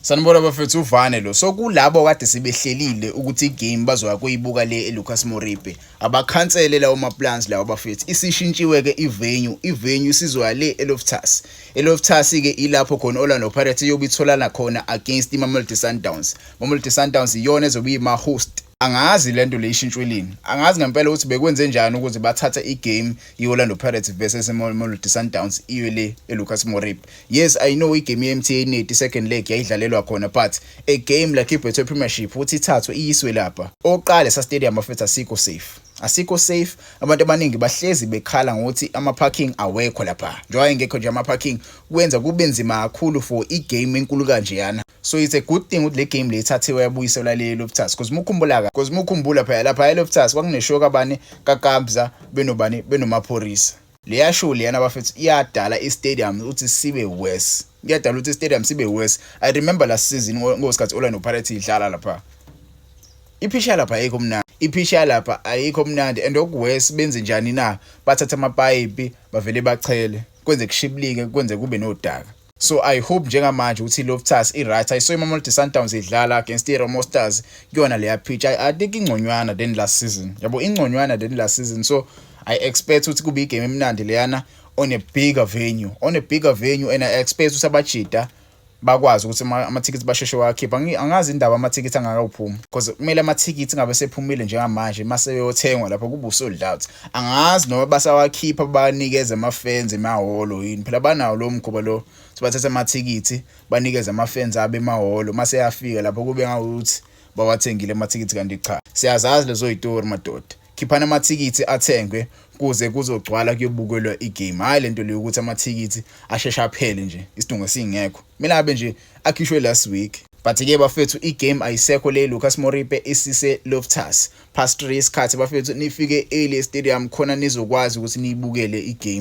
Sanibona bafethu uvane lo. So kulabo kade sibehlelile ukuthi igame bazoya kuyibuka le eLucas Moripe. Abakhansele lawo maplans lawo bafethu. Isishintshiwe ke ivenue sizoya le eLoftus. eLoftus ke ilapho khona Orlando Pirates yobitholana khona against iMamelodi Sundowns. Mamelodi Sundowns iyona ezobe ima host. Angazi lento leyishintshwe lini. Angazi ngempela ukuthi bekwenze njani ukuthi bathatha igame iOrlando Pirates versus iMamelodi Sundowns iye le eLucas Moripe. Yes, I know igame yeMTN net second leg yayidlalelwa khona but a game like iBetway Premiership uthi ithathwe iyiswe lapha. Oqala sa stadium afethu asikho safe. Abantu abaningi bahlezi bekhala ngokuthi ama parking awekho lapha. Njengoba engekho nje ama parking kwenza kube nzima kakhulu for igame enkulu kanjeyana. So it's a good thing ukuthi le game le ithathiwe yabuyiselwa le Loftus because mukhumbula phela lapha eLoftus kwakuneshow kabani kaKabza benomaphorisa. Leya show leyana bafethu iyadala istadium ukuthi sibe worse. Iyadala ukuthi istadium sibe worse. I remember last season ngosikhathi Orlando Pirates idlala lapha. Ipisha lapha ayikho mnandi and okuwesi benze njani na bathatha amapayipi bavele bachele kwenze kushiblike kwenze kube nodaka. So I hope njengamanje ukuthi iLoftus iright. I saw iMamelodi Sundowns idlala against iRomo Stars kuyona leya pitch. I think ingconywana than last season. Yabo ingconywana than last season. So I expect ukuthi kube igame emnandi leyana on a bigger venue and I expect ukuthi abajida bakwazi ukuthi ama-tickets basheshe wakhipha. Angazi indaba ama-tickets angakaphumi because kumele ama-tickets ngabe sephumile njengamanje mase yothengwa lapho kuba sold out. Angazi noma basawakhipha banikeze ama-fans emahholo yini. Phela banawo lo mkhuba lo sibathatha ama-tickets banikeze ama-fans abe emahholo mase yafika lapho kube ngawuthi bawathengile ama-tickets kanti cha. Siyazazi lezo yitori madoda. Khiphana ama-tickets athengwe kuze kuzogcwala kuyobukelwa igame. Hayi lento leyo ukuthi ama-tickets asheshe aphele nje isidingo singekho. Mina ngabe nje akhishwe last week. But ke bafethu igame ayisekho le Lucas Moripe isise Loftus. Past 3 isikhathi bafethu nifike early stadium khona nizokwazi ukuthi niyibukele igame.